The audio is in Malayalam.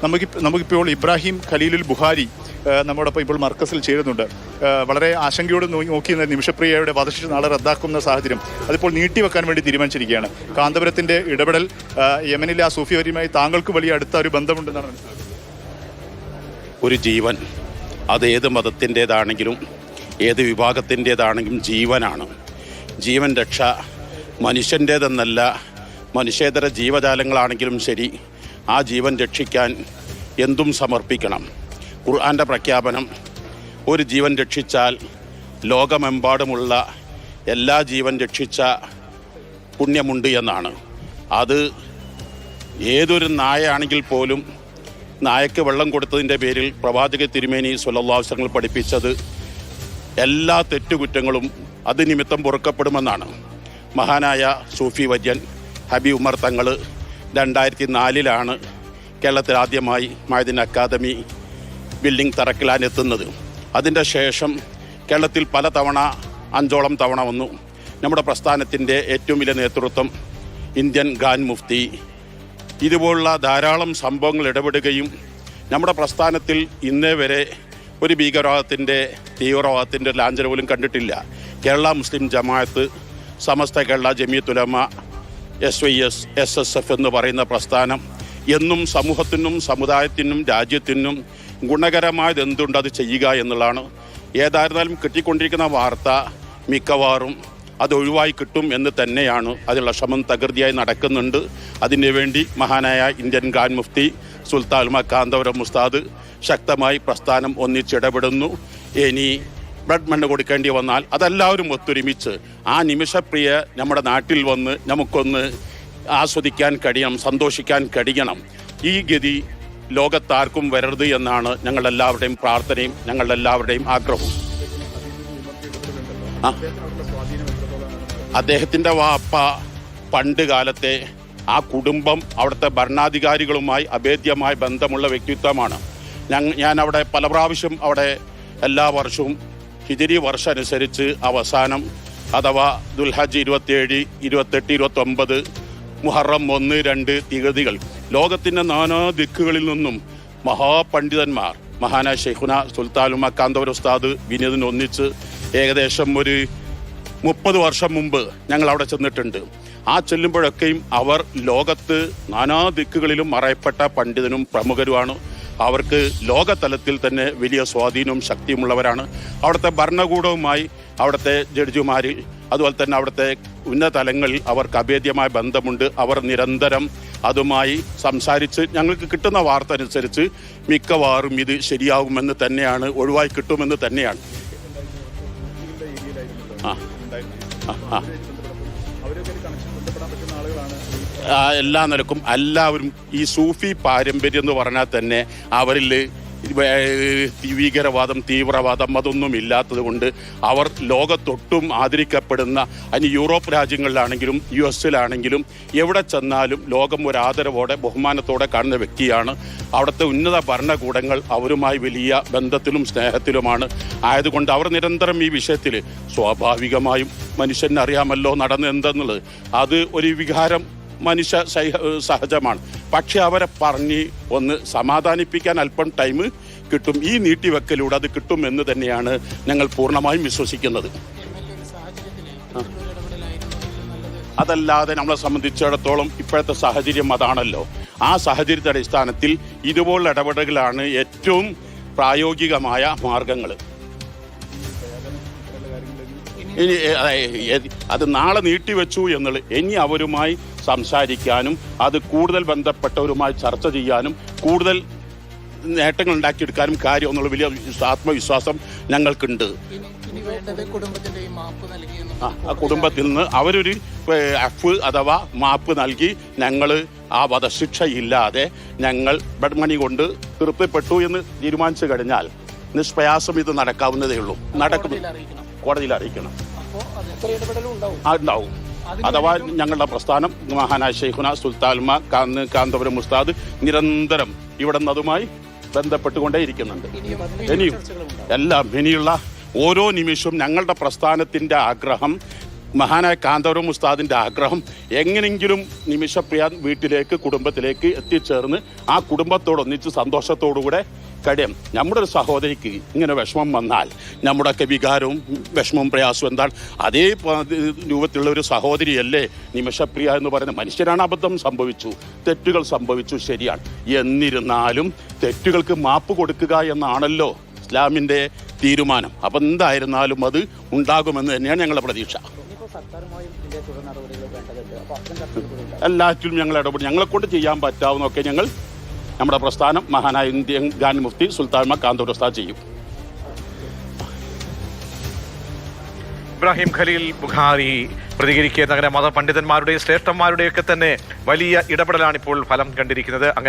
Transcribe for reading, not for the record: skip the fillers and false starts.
നമുക്കിപ്പോൾ ഇബ്രാഹിം ഖലീലുൽ ബുഖാരി നമ്മോടൊപ്പം ഇപ്പോൾ മർക്കസിൽ ചേരുന്നുണ്ട്. വളരെ ആശങ്കയോട് നോക്കിയിരുന്ന നിമിഷപ്രിയയുടെ വധശിക്ഷ നാളെ റദ്ദാക്കുന്ന സാഹചര്യം അതിപ്പോൾ നീട്ടിവെക്കാൻ വേണ്ടി തീരുമാനിച്ചിരിക്കുകയാണ്. കാന്തപുരത്തിന്റെ ഇടപെടൽ യമനിലെ ആ സൂഫിവരിയുമായി താങ്കൾക്ക് വലിയ അടുത്ത ഒരു ബന്ധമുണ്ടെന്നാണ് മനസ്സിലാക്കുന്നത്. ഒരു ജീവൻ അത് ഏത് മതത്തിൻ്റേതാണെങ്കിലും ഏത് വിഭാഗത്തിൻ്റേതാണെങ്കിലും ജീവനാണ്. ജീവൻ രക്ഷ മനുഷ്യൻ്റേതെന്നല്ല, മനുഷ്യേതര ജീവജാലങ്ങളാണെങ്കിലും ശരി, ആ ജീവൻ രക്ഷിക്കാൻ എന്തും സമർപ്പിക്കണം. ഖുർആൻ്റെ പ്രഖ്യാപനം ഒരു ജീവൻ രക്ഷിച്ചാൽ ലോകമെമ്പാടുമുള്ള എല്ലാ ജീവൻ രക്ഷിച്ച പുണ്യമുണ്ട് എന്നാണ്. അത് ഏതൊരു നായയാണെങ്കിൽ പോലും നായക്ക് വെള്ളം കൊടുത്തതിൻ്റെ പേരിൽ പ്രവാചക തിരുമേനി സ്വല്ലല്ലാഹു അലൈഹി വസല്ലം പഠിപ്പിച്ചത് എല്ലാ തെറ്റുകുറ്റങ്ങളും അത് നിമിത്തം പൊറുക്കപ്പെടുമെന്നാണ്. മഹാനായ സൂഫി വര്യൻ ഹബീബ് ഉമർ തങ്ങൾ 2004 കേരളത്തിൽ ആദ്യമായി മഅ്ദിൻ അക്കാദമി ബിൽഡിംഗ് തറക്കിലാനെത്തുന്നത്. അതിൻ്റെ ശേഷം കേരളത്തിൽ പല തവണ 5ഓളം തവണ വന്നു. നമ്മുടെ പ്രസ്ഥാനത്തിൻ്റെ ഏറ്റവും വലിയ നേതൃത്വം ഇന്ത്യൻ ഗ്രാൻഡ് മുഫ്തി ഇതുപോലുള്ള ധാരാളം സംഭവങ്ങൾ ഇടപെടുകയും നമ്മുടെ പ്രസ്ഥാനത്തിൽ ഇന്നേ വരെ ഒരു ഭീകരവാദത്തിൻ്റെ തീവ്രവാദത്തിൻ്റെ ലാഞ്ചന പോലും കണ്ടിട്ടില്ല. കേരള മുസ്ലിം ജമാഅത്ത്, സമസ്ത കേരള ജമിയത്തുൽ ഉലമ, SYS, SSF എന്ന് പറയുന്ന പ്രസ്ഥാനം എന്നും സമൂഹത്തിനും സമുദായത്തിനും രാജ്യത്തിനും ഗുണകരമായത് എന്തുണ്ട് അത് ചെയ്യുക എന്നുള്ളതാണ്. ഏതായിരുന്നാലും കിട്ടിക്കൊണ്ടിരിക്കുന്ന വാർത്ത മിക്കവാറും അത് ഒഴിവായി കിട്ടും എന്ന് തന്നെയാണ്. അതിനുള്ള ശ്രമം തകൃതിയായി നടക്കുന്നുണ്ട്. അതിനു വേണ്ടി മഹാനായ ഇന്ത്യൻ ഗ്രാൻഡ് മുഫ്തി സുൽത്താൻ ഉലമ കാന്തപുരം ഉസ്താദ് ശക്തമായി പ്രസ്ഥാനം ഒന്നിച്ചിടപെടുന്നു. ഇനി ബ്ലഡ് മണ്ണ് കൊടുക്കേണ്ടി വന്നാൽ അതെല്ലാവരും ഒത്തൊരുമിച്ച് ആ നിമിഷപ്രിയ നമ്മുടെ നാട്ടിൽ വന്ന് നമുക്കൊന്ന് ആസ്വദിക്കാൻ കഴിയണം, സന്തോഷിക്കാൻ കഴിയണം. ഈ ഗതി ലോകത്താർക്കും വരരുത് എന്നാണ് ഞങ്ങളെല്ലാവരുടെയും പ്രാർത്ഥനയും ഞങ്ങളെല്ലാവരുടെയും ആഗ്രഹവും. അദ്ദേഹത്തിൻ്റെ വാപ്പ പണ്ട് കാലത്തെ ആ കുടുംബം അവിടുത്തെ ഭരണാധികാരികളുമായി അഭേദ്യമായ ബന്ധമുള്ള വ്യക്തിത്വമാണ്. ഞാൻ അവിടെ പല പ്രാവശ്യം അവിടെ എല്ലാ വർഷവും ഹിജരി വർഷം അനുസരിച്ച് അവസാനം അഥവാ ദുൽഹജ്ജ് 27, 28, 29, മുഹറം 1, 2 തീയതികൾ ലോകത്തിൻ്റെ നാനാ ദിക്കുകളിൽ നിന്നും മഹാപണ്ഡിതന്മാർ മഹാനായ ശൈഖുന സുൽത്താൻ ഉലമ കാന്തപുരം ഉസ്താദ് വിനീതിന് ഒന്നിച്ച് ഏകദേശം ഒരു 30 വർഷം മുമ്പ് ഞങ്ങൾ അവിടെ ചെന്നിട്ടുണ്ട്. ആ ചെല്ലുമ്പോഴൊക്കെയും അവർ ലോകത്ത് നാനാ ദിക്കുകളിലും മറയപ്പെട്ട പണ്ഡിതനും പ്രമുഖരുമാണ്. അവർക്ക് ലോകതലത്തിൽ തന്നെ വലിയ സ്വാധീനവും ശക്തിയുമുള്ളവരാണ്. അവിടുത്തെ ഭരണകൂടവുമായി അവിടുത്തെ ജഡ്ജിമാരിൽ അതുപോലെ തന്നെ അവിടുത്തെ ഉന്നത തലങ്ങളിൽ അവർക്ക് അഭേദ്യമായ ബന്ധമുണ്ട്. അവർ നിരന്തരം അതുമായി സംസാരിച്ച് ഞങ്ങൾക്ക് കിട്ടുന്ന വാർത്ത അനുസരിച്ച് മിക്കവാറും ഇത് ശരിയാകുമെന്ന് തന്നെയാണ്, ഒഴിവായി കിട്ടുമെന്ന് തന്നെയാണ്. എല്ലാ നിലക്കും എല്ലാവരും ഈ സൂഫി പാരമ്പര്യം എന്ന് പറഞ്ഞാൽ തന്നെ അവരിൽ ഭീകരവാദം തീവ്രവാദം അതൊന്നും ഇല്ലാത്തത് കൊണ്ട് അവർ ലോകത്തൊട്ടും ആദരിക്കപ്പെടുന്ന അതിന് യൂറോപ്പ് രാജ്യങ്ങളിലാണെങ്കിലും US-ലാണെങ്കിലും എവിടെ ചെന്നാലും ലോകം ഒരു ആദരവോടെ ബഹുമാനത്തോടെ കാണുന്ന വ്യക്തിയാണ്. അവിടുത്തെ ഉന്നത ഭരണകൂടങ്ങൾ അവരുമായി വലിയ ബന്ധത്തിലും സ്നേഹത്തിലുമാണ്. ആയതുകൊണ്ട് അവർ നിരന്തരം ഈ വിഷയത്തിൽ സ്വാഭാവികമായും മനുഷ്യന് അറിയാമല്ലോ നടന്ന് എന്തെന്നുള്ളത്, അത് ഒരു വികാരം മനുഷ്യ സഹജമാണ്. പക്ഷെ അവരെ പറഞ്ഞ് ഒന്ന് സമാധാനിപ്പിക്കാൻ അല്പം ടൈം കിട്ടും. ഈ നീട്ടിവെക്കലൂടെ അത് കിട്ടും എന്ന് തന്നെയാണ് ഞങ്ങൾ പൂർണ്ണമായും വിശ്വസിക്കുന്നത്. അതല്ലാതെ നമ്മളെ സംബന്ധിച്ചിടത്തോളം ഇപ്പോഴത്തെ സാഹചര്യം അതാണല്ലോ. ആ സാഹചര്യത്തിന്റെ അടിസ്ഥാനത്തിൽ ഇതുപോലുള്ള ഇടപെടലുകളാണ് ഏറ്റവും പ്രായോഗികമായ മാർഗങ്ങൾ. ഇനി അത് നാളെ നീട്ടിവെച്ചു എന്നുള്ളത് ഇനി അവരുമായി സംസാരിക്കാനും അത് കൂടുതൽ ബന്ധപ്പെട്ടവരുമായി ചർച്ച ചെയ്യാനും കൂടുതൽ നേട്ടങ്ങൾ ഉണ്ടാക്കിയെടുക്കാനും കാര്യം എന്നുള്ള വലിയ ആത്മവിശ്വാസം ഞങ്ങൾക്കുണ്ട്. ആ കുടുംബത്തിൽ നിന്ന് അവരൊരു അഥവാ മാപ്പ് നൽകി ഞങ്ങൾ ആ വധശിക്ഷ ഇല്ലാതെ ഞങ്ങൾ ബെഡ് മണി കൊണ്ട് തൃപ്തിപ്പെട്ടു എന്ന് തീരുമാനിച്ചു കഴിഞ്ഞാൽ നിഷ്പ്രയാസം ഇത് നടക്കാവുന്നതേ ഉള്ളൂ. കോടതിയിൽ അറിയിക്കണം. ഉണ്ടാവും. അഥവാ ഞങ്ങളുടെ പ്രസ്ഥാനം മഹാനായ ശൈഖുന സുൽത്താൻ ഉലമ കാന്തപുരം ഉസ്താദ് നിരന്തരം ഇവിടെ നിന്നതുമായി ബന്ധപ്പെട്ടുകൊണ്ടേയിരിക്കുന്നുണ്ട്. ഇനിയുള്ള ഓരോ നിമിഷവും ഞങ്ങളുടെ പ്രസ്ഥാനത്തിൻ്റെ ആഗ്രഹം മഹാനായ കാന്തപുരം ഉസ്താദിൻ്റെ ആഗ്രഹം എങ്ങനെയെങ്കിലും നിമിഷപ്രിയ വീട്ടിലേക്ക് കുടുംബത്തിലേക്ക് എത്തിച്ചേർന്ന് ആ കുടുംബത്തോടൊന്നിച്ച് സന്തോഷത്തോടുകൂടെ കഴിയും. നമ്മുടെ ഒരു സഹോദരിക്ക് ഇങ്ങനെ വിഷമം വന്നാൽ നമ്മുടെയൊക്കെ വികാരവും വിഷമവും പ്രയാസവും എന്താണ് അതേ രൂപത്തിലുള്ള ഒരു സഹോദരിയല്ലേ നിമിഷപ്രിയ എന്ന് പറയുന്ന മനുഷ്യരാണ്. അബദ്ധം സംഭവിച്ചു, തെറ്റുകൾ സംഭവിച്ചു, ശരിയാണ്. എന്നിരുന്നാലും തെറ്റുകൾക്ക് മാപ്പ് കൊടുക്കുക എന്നാണല്ലോ ഇസ്ലാമിൻ്റെ തീരുമാനം. അപ്പം എന്തായിരുന്നാലും അത് ഉണ്ടാകുമെന്ന് തന്നെയാണ് ഞങ്ങളുടെ പ്രതീക്ഷ. എല്ലാറ്റിലും ഞങ്ങൾ ഇടപെടും. ഞങ്ങളെക്കൊണ്ട് ചെയ്യാൻ പറ്റാവുന്നതൊക്കെ ഞങ്ങൾ നമ്മുടെ പ്രസ്ഥാനം മഹാനായ ഇന്ത്യൻ ഖാൻ മുഫ്തി സുൽത്താൻ കാന്തപുരം ഉസ്താദ് ചെയ്യും. ഇബ്രാഹിം ഖലീൽ ബുഖാരി പ്രതികരിക്കുന്ന അങ്ങനെ മതപണ്ഡിതന്മാരുടെയും ശ്രേഷ്ഠന്മാരുടെയൊക്കെ തന്നെ വലിയ ഇടപെടലാണ് ഇപ്പോൾ ഫലം കണ്ടിരിക്കുന്നത്. അങ്ങനെ